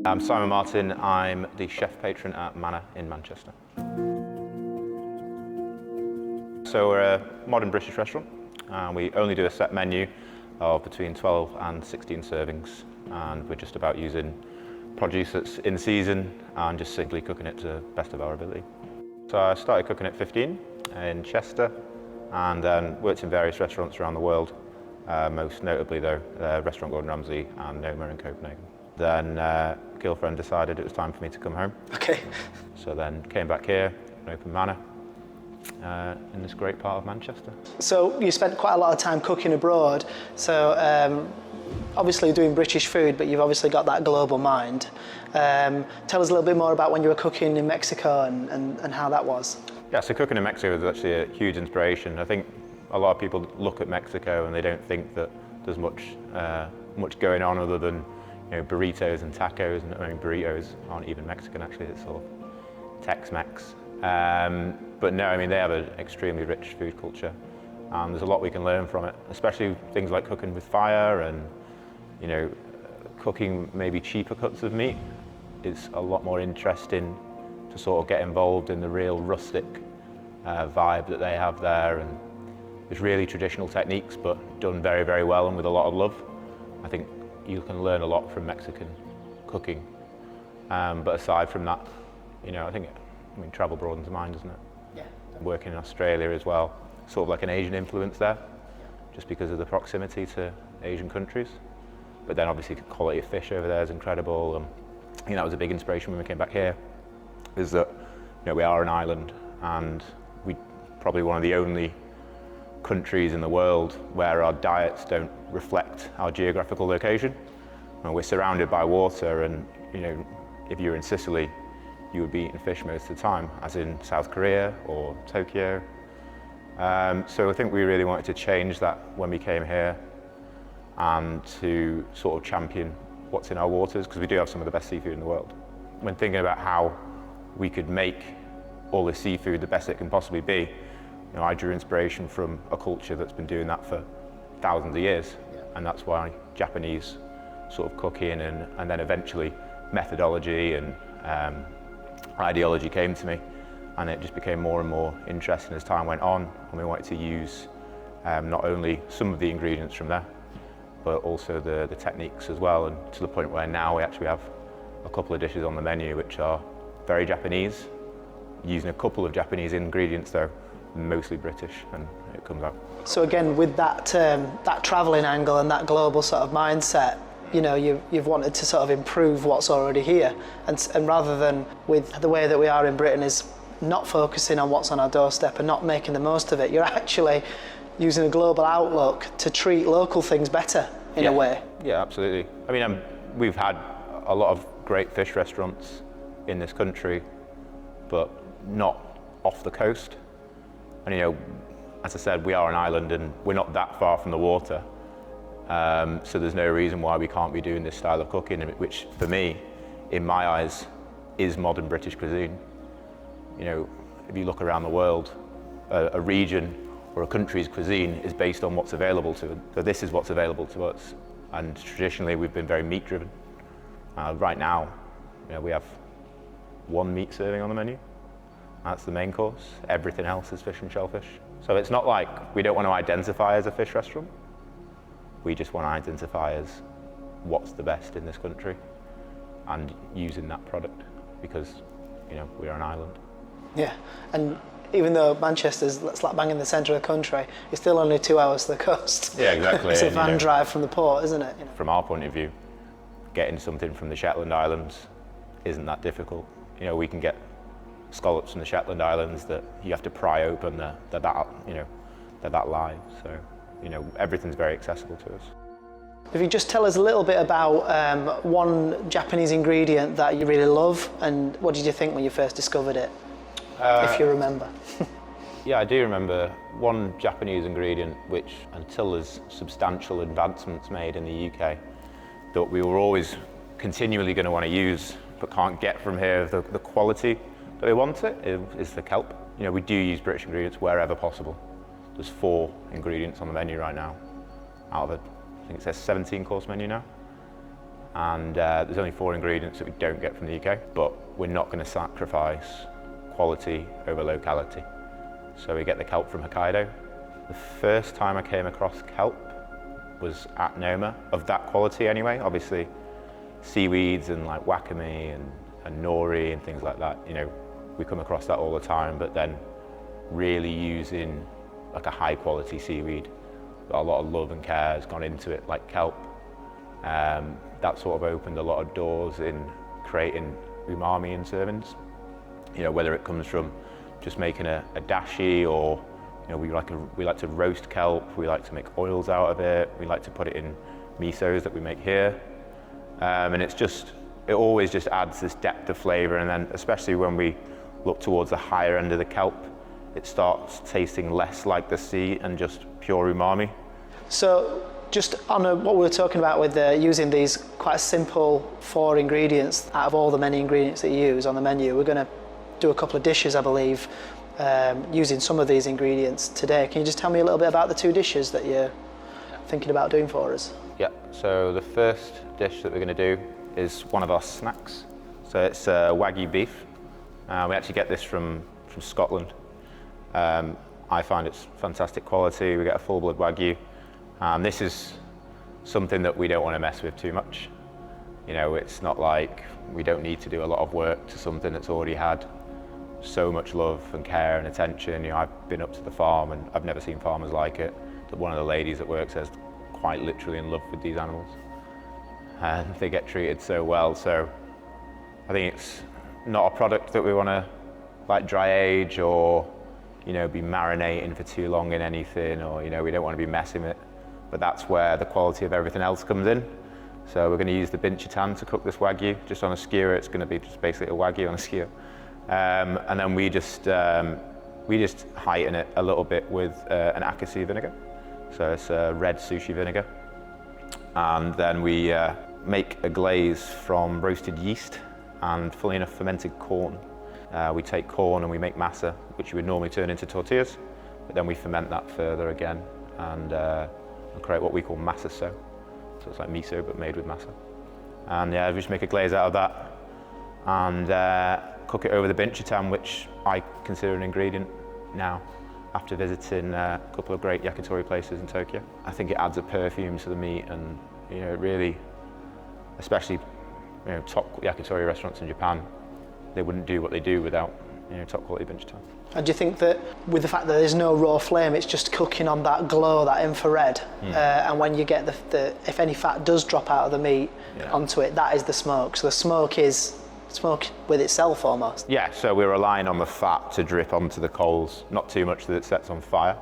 I'm Simon Martin. I'm the chef patron at Manor in Manchester. So we're a modern British restaurant. We only do a set menu of between 12 and 16 servings, and we're just about using produce that's in season and just simply cooking it to the best of our ability. So I started cooking at 15 in Chester, and then worked in various restaurants around the world, most notably though Restaurant Gordon Ramsay and Noma in Copenhagen. Then girlfriend decided it was time for me to come home. Okay. So then came back here and opened Manor in this great part of Manchester. So you spent quite a lot of time cooking abroad, so obviously doing British food, but you've obviously got that global mind. Tell us a little bit more about when you were cooking in Mexico and how that was. Yeah, so cooking in Mexico was actually a huge inspiration. I think a lot of people look at Mexico and they don't think that there's much going on other than burritos and tacos, and I mean, burritos aren't even Mexican actually, it's sort of Tex-Mex. But no, I mean, they have an extremely rich food culture, and there's a lot we can learn from it, especially things like cooking with fire and, cooking maybe cheaper cuts of meat is a lot more interesting to sort of get involved in the real rustic vibe that they have there. And there's really traditional techniques, but done very, very well and with a lot of love. I think you can learn a lot from Mexican cooking. But aside from that, I mean, travel broadens the mind, doesn't it? Yeah. Working in Australia as well, sort of like an Asian influence there, just because of the proximity to Asian countries. But then obviously the quality of fish over there is incredible. And that was a big inspiration when we came back here, is that we are an island, and we probably one of the only countries in the world where our diets don't reflect our geographical location. We're surrounded by water, and if you're in Sicily, you would be eating fish most of the time, as in South Korea or Tokyo. So I think we really wanted to change that when we came here, and to sort of champion what's in our waters, because we do have some of the best seafood in the world. When thinking about how we could make all this seafood the best it can possibly be, I drew inspiration from a culture that's been doing that for thousands of years. And that's why Japanese sort of cooking and then eventually methodology and ideology came to me, and it just became more and more interesting as time went on, and we wanted to use not only some of the ingredients from there, but also the techniques as well, and to the point where now we actually have a couple of dishes on the menu which are very Japanese, using a couple of Japanese ingredients though, mostly British, and it comes out. So again, with that travelling angle and that global sort of mindset, you've wanted to sort of improve what's already here, and rather than with the way that we are in Britain is not focusing on what's on our doorstep and not making the most of it, you're actually using a global outlook to treat local things better in a way. Yeah, absolutely. I mean, we've had a lot of great fish restaurants in this country, but not off the coast. And as I said, we are an island and we're not that far from the water. So there's no reason why we can't be doing this style of cooking, which for me, in my eyes, is modern British cuisine. If you look around the world, a region or a country's cuisine is based on what's available to it. So this is what's available to us. And traditionally, we've been very meat driven. Right now, we have one meat serving on the menu. That's the main course. Everything else is fish and shellfish. So it's not like we don't want to identify as a fish restaurant. We just want to identify as what's the best in this country and using that product, because we're an island. Yeah, and even though Manchester's slap bang in the centre of the country, it's still only 2 hours to the coast. Yeah, exactly. It's a van drive from the port, isn't it? From our point of view, getting something from the Shetland Islands isn't that difficult. We can get scallops from the Shetland Islands that you have to pry open. They're that live. So everything's very accessible to us. If you just tell us a little bit about one Japanese ingredient that you really love, and what did you think when you first discovered it, if you remember? Yeah, I do remember one Japanese ingredient which, until there's substantial advancements made in the UK, that we were always continually going to want to use, but can't get from here, the quality that we want it, is the kelp. We do use British ingredients wherever possible. There's 4 ingredients on the menu right now, out of I think it says 17 course menu now. and there's only 4 ingredients that we don't get from the UK, but we're not going to sacrifice quality over locality. So we get the kelp from Hokkaido. The first time I came across kelp was at Noma, of that quality anyway. Obviously, seaweeds and like wakame and nori and things like that, you know, we come across that all the time, but then really using like a high quality seaweed, a lot of love and care has gone into it, like kelp. That sort of opened a lot of doors in creating umami in servings. You know, whether it comes from just making a dashi, or you know, we like to roast kelp, we like to make oils out of it, we like to put it in misos that we make here, and it always just adds this depth of flavour. And then especially when we look towards the higher end of the kelp, it starts tasting less like the sea and just pure umami. So just on what we were talking about with using these quite simple 4 ingredients out of all the many ingredients that you use on the menu, we're going to do a couple of dishes, I believe, using some of these ingredients today. Can you just tell me a little bit about the 2 dishes that you're thinking about doing for us? Yeah, so the first dish that we're going to do is one of our snacks. So it's Wagyu beef. We actually get this from Scotland. I find it's fantastic quality. We get a full-blood Wagyu. This is something that we don't want to mess with too much. You know, it's not like we don't need to do a lot of work to something that's already had so much love and care and attention. You know, I've been up to the farm and I've never seen farmers like it. One of the ladies at work says quite literally in love with these animals, and they get treated so well. So I think it's not a product that we want to like dry age or, you know, be marinating for too long in anything, or, you know, we don't want to be messing it. But that's where the quality of everything else comes in. So we're going to use the binchitan to cook this Wagyu, just on a skewer. It's going to be just basically a Wagyu on a skewer. And then we just heighten it a little bit with an akasi vinegar. So it's red sushi vinegar. And then we make a glaze from roasted yeast and, funnily enough, fermented corn. We take corn and we make masa, which you would normally turn into tortillas, but then we ferment that further again and create what we call masa so. So it's like miso, but made with masa. And yeah, we just make a glaze out of that and cook it over the binchitan, which I consider an ingredient now after visiting a couple of great yakitori places in Tokyo. I think it adds a perfume to the meat, and, you know, it really, especially, you know, top yakitori restaurants in Japan, they wouldn't do what they do without, you know, top quality binchitan. And do you think that with the fact that there's no raw flame, it's just cooking on that glow, that infrared, and when you get the if any fat does drop out of the meat onto it, that is the smoke. So the smoke is smoke with itself almost. Yeah, so we're relying on the fat to drip onto the coals, not too much that it sets on fire.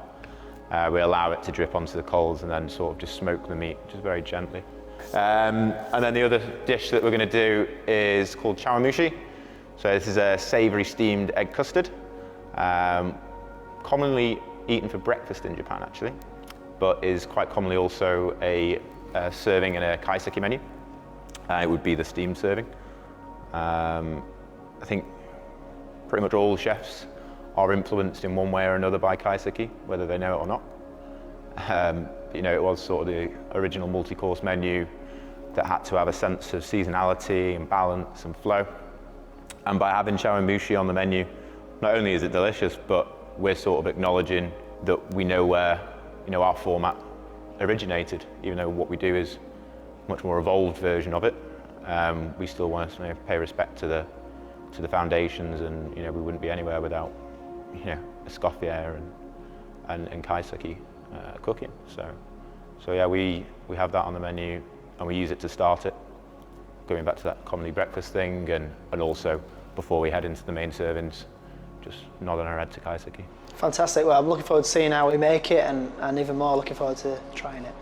We allow it to drip onto the coals and then sort of just smoke the meat, just very gently. And then the other dish that we're going to do is called chawanmushi. So this is a savoury steamed egg custard, commonly eaten for breakfast in Japan actually, but is quite commonly also a serving in a kaiseki menu. It would be the steamed serving. I think pretty much all chefs are influenced in one way or another by kaiseki, whether they know it or not. You know, it was sort of the original multi-course menu that had to have a sense of seasonality and balance and flow. And by having chawanmushi on the menu, not only is it delicious, but we're sort of acknowledging that we know where, you know, our format originated, even though what we do is a much more evolved version of it. We still want to, you know, pay respect to the foundations, and, you know, we wouldn't be anywhere without, you know, escoffier and kaiseki cooking. So yeah, we have that on the menu and we use it to start it, going back to that commonly breakfast thing, and also before we head into the main servings, just nodding our head to kaiseki. Fantastic. Well, I'm looking forward to seeing how we make it, and even more looking forward to trying it.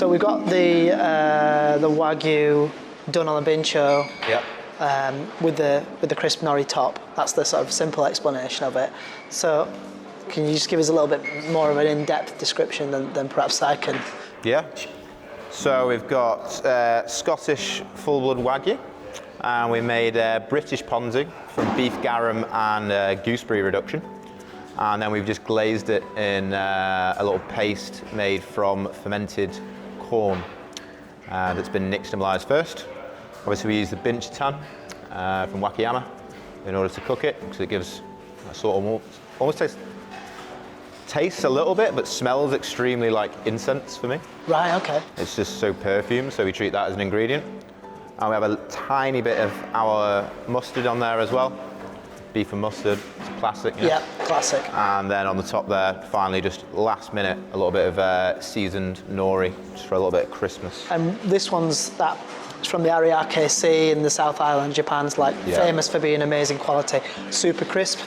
So we've got the Wagyu done on the bincho. Yep. With the crisp nori top. That's the sort of simple explanation of it. So can you just give us a little bit more of an in-depth description than perhaps I can? Yeah. So we've got Scottish full-blood Wagyu, and we made British ponzu from beef garum and gooseberry reduction. And then we've just glazed it in a little paste made from fermented corn that's been nixtamalized first. Obviously we use the binchitan from Wakayama in order to cook it, because it gives a sort of almost tastes a little bit, but smells extremely like incense for me. Right, okay. It's just so perfumed, so we treat that as an ingredient. And we have a tiny bit of our mustard on there as well. Beef and mustard, it's classic. Yeah, classic. And then on the top there, finally, just last minute, a little bit of seasoned nori, just for a little bit of crispness. And this one's from the Ariake Sea in the South Island. Japan's famous for being amazing quality, super crisp.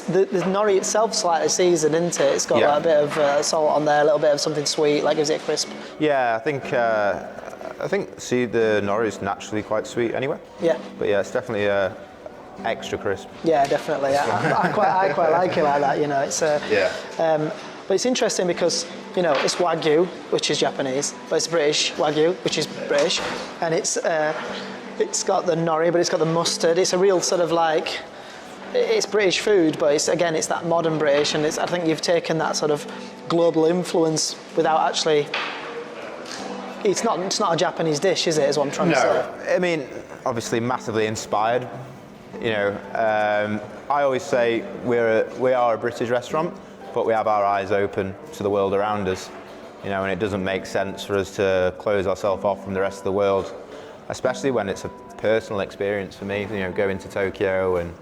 The nori itself slightly seasoned, isn't it? It's got a bit of salt on there, a little bit of something sweet, gives it a crisp. Yeah, I think the nori is naturally quite sweet anyway. Yeah. But yeah, it's definitely extra crisp. Yeah, definitely. I quite like it like that. It's but it's interesting because it's Wagyu, which is Japanese, but it's British Wagyu, which is British, and it's got the nori, but it's got the mustard. It's a real sort of it's British food, but it's that modern British, and I think you've taken that sort of global influence without actually. It's not a Japanese dish, is it? Is what I'm trying to say. I mean, obviously massively inspired. I always say we are a British restaurant, but we have our eyes open to the world around us, and it doesn't make sense for us to close ourselves off from the rest of the world, especially when it's a personal experience for me, going to Tokyo, and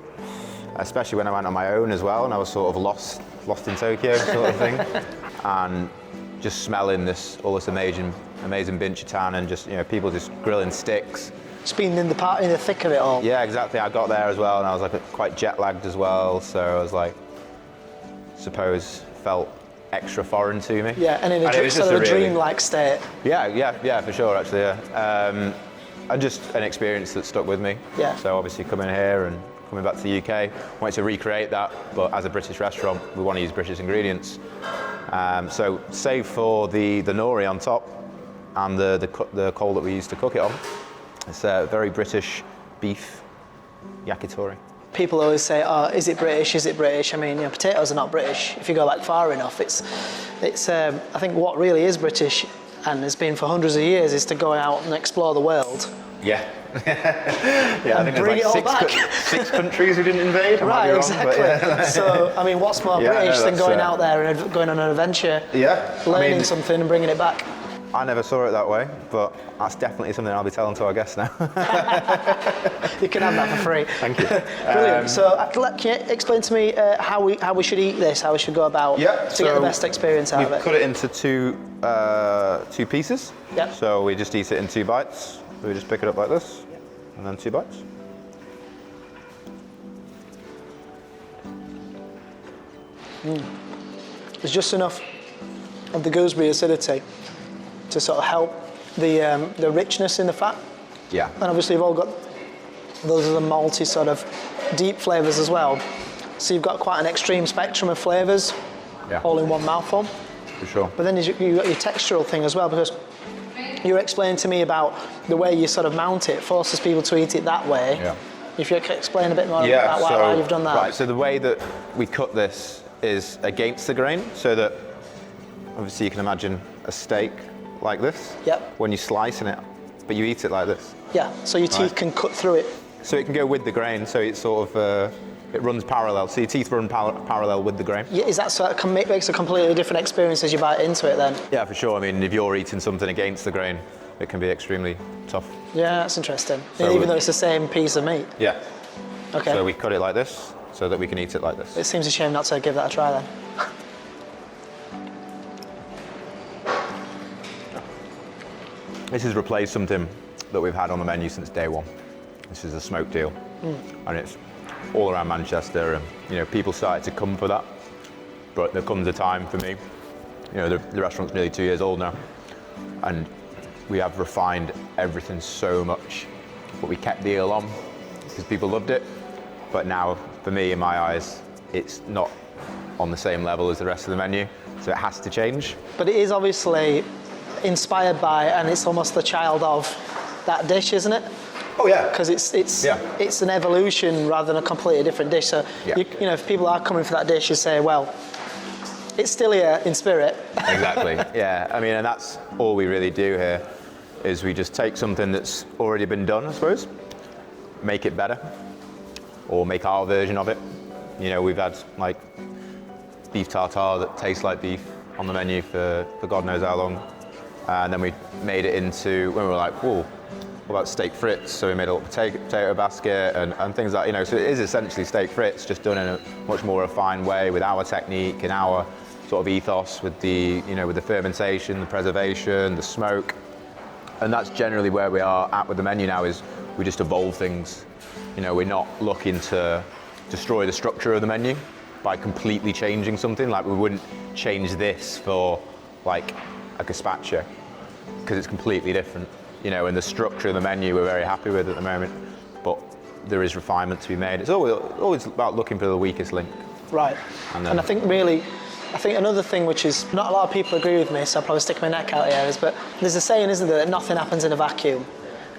especially when I went on my own as well, and I was sort of lost in Tokyo sort of thing, and just smelling all this amazing binchitan, and just people just grilling sticks. Just being in the thick of it all. Yeah, exactly. I got there as well, and I was quite jet lagged as well, so I was felt extra foreign to me. Yeah, and in a dream-like state. Yeah, for sure, actually, yeah. And just an experience that stuck with me. Yeah. So obviously coming here and coming back to the UK, wanted to recreate that, but as a British restaurant, we want to use British ingredients. So save for the nori on top and the coal that we use to cook it on, it's a very British beef yakitori. People always say, "Oh, is it British? Is it British?" I mean, potatoes are not British. If you go back far enough, it's. I think what really is British, and has been for hundreds of years, is to go out and explore the world. Yeah. Yeah, I think bring there's it all back. six countries who didn't invade. Right, exactly. So, I mean, what's more British than going out there and going on an adventure, learning something and bringing it back? I never saw it that way, but that's definitely something I'll be telling to our guests now. You can have that for free. Thank you. Brilliant. So, can you explain to me how we should eat this, how we should go about to get the best experience out of it? We cut it into two pieces. Yep. So we just eat it in 2 bites. So we just pick it up like this, and then 2 bites. There's just enough of the gooseberry acidity to sort of help the richness in the fat. Yeah. And obviously you've all got those are the malty sort of deep flavours as well. So you've got quite an extreme spectrum of flavours, all in one mouthful. For sure. But then you've got your textural thing as well, because you were explaining to me about the way you sort of mount it forces people to eat it that way. Yeah. If you could explain a bit more about why you've done that. Right, so the way that we cut this is against the grain, so that obviously you can imagine a steak like this. Yep. When you slice in it, but you eat it like this. Yeah, so your teeth can cut through it. So it can go with the grain, so it's sort of, it runs parallel. So your teeth run parallel with the grain. Yeah, is that sort of makes a completely different experience as you bite into it then? Yeah, for sure. I mean, if you're eating something against the grain, it can be extremely tough. Yeah, that's interesting. So even though it's the same piece of meat. Yeah. Okay. So we cut it like this, so that we can eat it like this. It seems a shame not to give that a try then. This has replaced something that we've had on the menu since day one. This is a smoked eel, and it's all around Manchester, and people started to come for that. But there comes a time for me, the restaurant's nearly 2 years old now, and we have refined everything so much, but we kept the eel on because people loved it. But now, for me, in my eyes, it's not on the same level as the rest of the menu, so it has to change. But it is obviously inspired by, and it's almost the child of that dish, isn't it? Oh yeah. Because it's an evolution rather than a completely different dish. So you know, if people are coming for that dish, you say, well, it's still here in spirit. Exactly. Yeah. I mean, and that's all we really do here, is we just take something that's already been done, I suppose, make it better, or make our version of it. You know, we've had like beef tartare that tastes like beef on the menu for God knows how long, and then we made it into, when we were like, whoa, what about steak frites? So we made a little potato basket and things like, you know, so it is essentially steak frites, just done in a much more refined way with our technique and our sort of ethos with the, you know, with the fermentation, the preservation, the smoke. And that's generally where we are at with the menu now, is we just evolve things. You know, we're not looking to destroy the structure of the menu by completely changing something. Like, we wouldn't change this for like a gazpacho, because it's completely different. You know, and the structure of the menu we're very happy with at the moment, but there is refinement to be made. It's always about looking for the weakest link. Right. And I think another thing which is, not a lot of people agree with me, so I'll probably stick my neck out here, but there's a saying, isn't there, that nothing happens in a vacuum.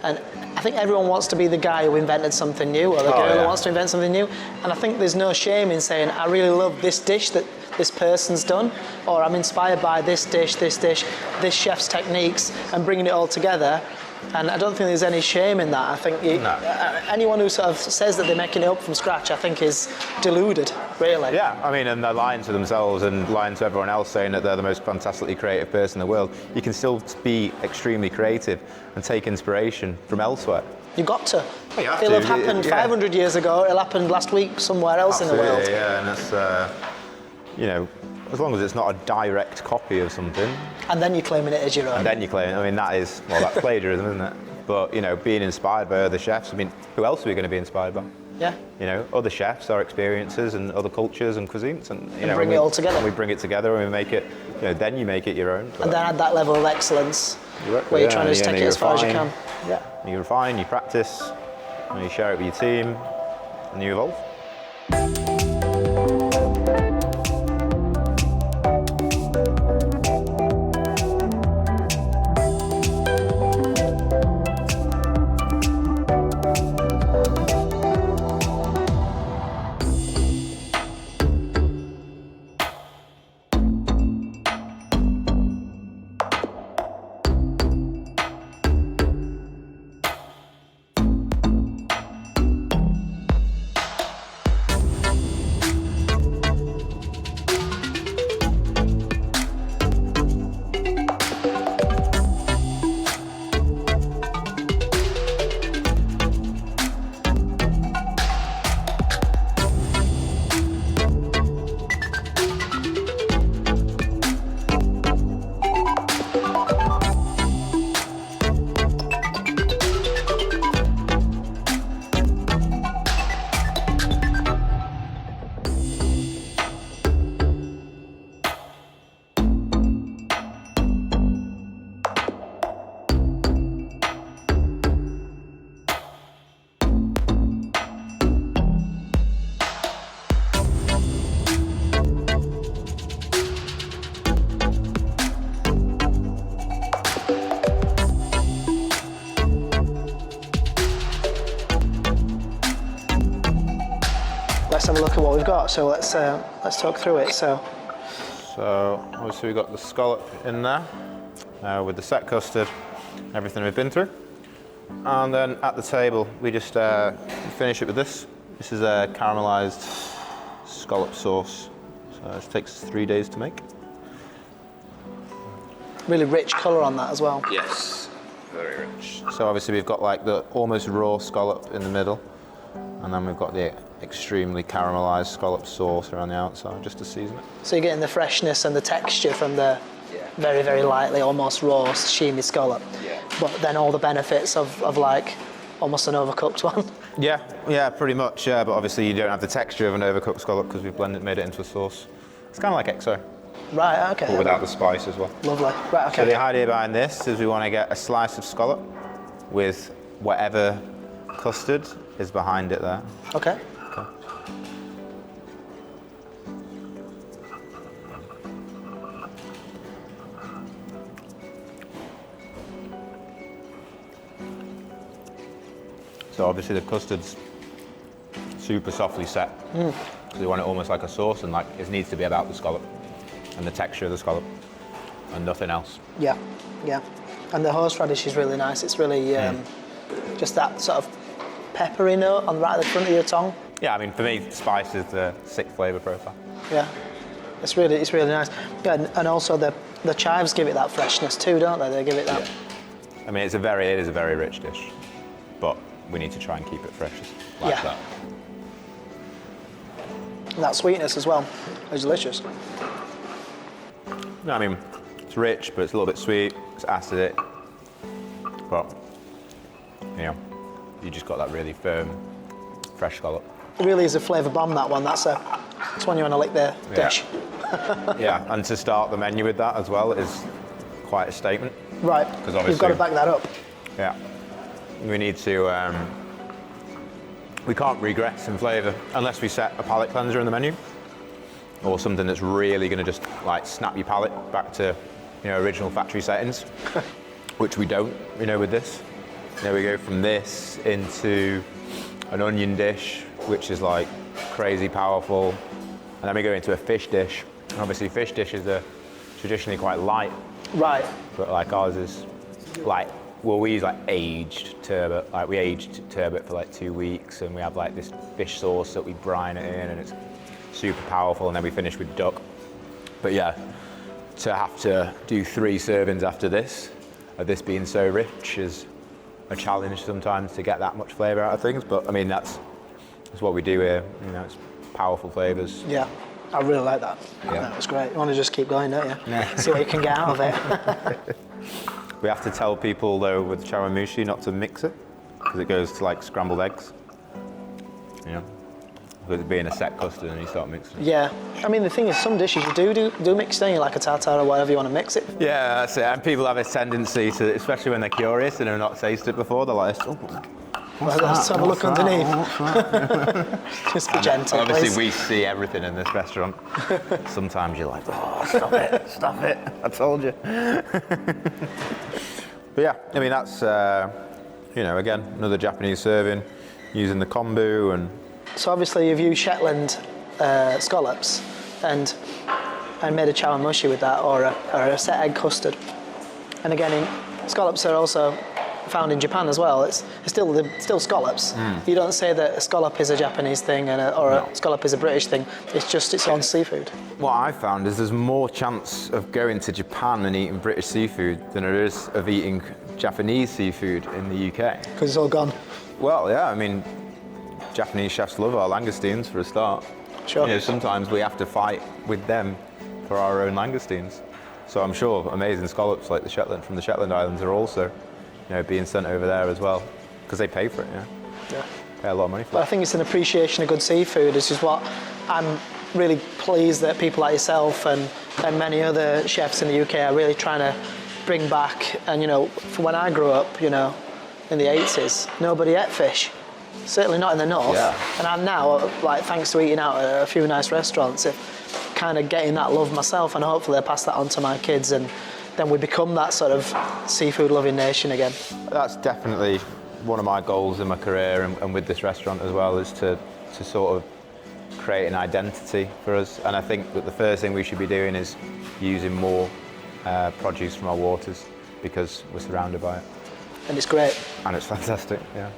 And I think everyone wants to be the guy who invented something new, or the girl who wants to invent something new. And I think there's no shame in saying, I really love this dish that this person's done, or I'm inspired by this dish, this chef's techniques, and bringing it all together. And I don't think there's any shame in that. I think anyone who sort of says that they're making it up from scratch, I think is deluded, really. Yeah, I mean, and they're lying to themselves and lying to everyone else, saying that they're the most fantastically creative person in the world. You can still be extremely creative and take inspiration from elsewhere. You've got to. Well, you have it'll to. have happened 500 years ago, it'll happen last week somewhere else in the world. Yeah, and that's, you know, as long as it's not a direct copy of something. And then you're claiming it as your own. And then you claim it. I mean, that's plagiarism, isn't it? But, you know, being inspired by other chefs, I mean, who else are we going to be inspired by? Yeah. You know, other chefs, our experiences and other cultures and cuisines. And, you know, bring it all together. And we bring it together and we make it, you know, then you make it your own. And then add that level of excellence where you're trying to just take it as far as you can. Yeah. You refine, you practice, and you share it with your team, and you evolve. Let's have a look at what we've got. So let's talk through it. So obviously we've got the scallop in there with the set custard, everything we've been through. And then at the table, we just finish it with this. This is a caramelized scallop sauce. So it takes 3 days to make. really rich colour on that as well. Yes, very rich. So obviously we've got like the almost raw scallop in the middle, and then we've got the extremely caramelized scallop sauce around the outside just to season it. So you're getting the freshness and the texture from the very, very lightly, almost raw, sashimi scallop. Yeah. But then all the benefits of like almost an overcooked one. Yeah, pretty much. Yeah, but obviously you don't have the texture of an overcooked scallop because we've made it into a sauce. It's kind of like XO. Right, okay. but without the spice as well. Lovely. Right, okay. So the idea behind this is we want to get a slice of scallop with whatever custard is behind it there. Okay. So obviously the custard's super softly set. So we want it almost like a sauce, and like it needs to be about the scallop and the texture of the scallop and nothing else. Yeah, yeah. And the horseradish is really nice. It's really just that sort of peppery note on right at the front of your tongue. Yeah, I mean, for me, spice is the sixth flavour profile. Yeah, it's really nice. Yeah, and also the chives give it that freshness too, don't they? They give it that. Yeah. I mean, it is a very rich dish, but we need to try and keep it fresh like that. And that sweetness as well is delicious. No, I mean, it's rich, but it's a little bit sweet. It's acidic, but you know, you just got that really firm, fresh scallop. It really is a flavour bomb, that one. That's one you want to lick the dish. Yeah, and to start the menu with that as well is quite a statement. Right, Because you've got to back that up. Yeah, we need to. We can't regress in flavour unless we set a palate cleanser in the menu, or something that's really going to just like snap your palate back to, you know, original factory settings, which we don't. You know, with this. There we go from this into an onion dish, which is like crazy powerful, and then we go into a fish dish. And obviously, fish dishes are traditionally quite light. Right. But like ours is like, well, we use like aged turbot. Like we aged turbot for like 2 weeks, and we have like this fish sauce that we brine it in, and it's super powerful. And then we finish with duck. But yeah, to have to do 3 servings after this, of this being so rich, is a challenge sometimes to get that much flavour out of things. But I mean, that's what we do here. You know, it's powerful flavours. Yeah, I really like that. Yeah. That was great. You want to just keep going, don't you? Yeah. See what you can get out of it. We have to tell people though with chawanmushi not to mix it, because it goes to like scrambled eggs. You know, with it being a set custard and you start mixing it. Yeah, I mean the thing is, some dishes you do mix, don't you? Like a tartare or whatever you want to mix it. Yeah, that's it. And people have a tendency to, especially when they're curious and have not tasted it before, they're like, oh, Well, let's have a look underneath. Just be gentle, obviously please. we see everything in this restaurant. Sometimes you're like, oh, stop it, I told you. But yeah, I mean, that's, you know, again, another Japanese serving, using the kombu. And So obviously you've used Shetland scallops and made a chawanmushi with that, or a set egg custard. And again, scallops are also found in Japan as well. It's still scallops. You don't say that a scallop is a Japanese thing a scallop is a British thing. It's just its own seafood. what I found is there's more chance of going to Japan and eating British seafood than there is of eating Japanese seafood in the UK. Because it's all gone. Well, yeah, I mean, Japanese chefs love our langoustines for a start. Sure. You know, sometimes we have to fight with them for our own langoustines. So I'm sure amazing scallops like from the Shetland Islands are also, you know, being sent over there as well, because they pay for it. Yeah. Pay a lot of money for But I it. think it's an appreciation of good seafood. This is what I'm really pleased that people like yourself and many other chefs in the UK are really trying to bring back. And you know, from when I grew up, you know, in the 80s, nobody ate fish. Certainly not in the north. Yeah. And I'm now, like, thanks to eating out at a few nice restaurants, kind of getting that love myself, and hopefully I pass that on to my kids, and then we become that sort of seafood loving nation again. That's definitely one of my goals in my career, and with this restaurant as well, is to sort of create an identity for us. And I think that the first thing we should be doing is using more produce from our waters, because we're surrounded by it. And it's great. And it's fantastic, yeah.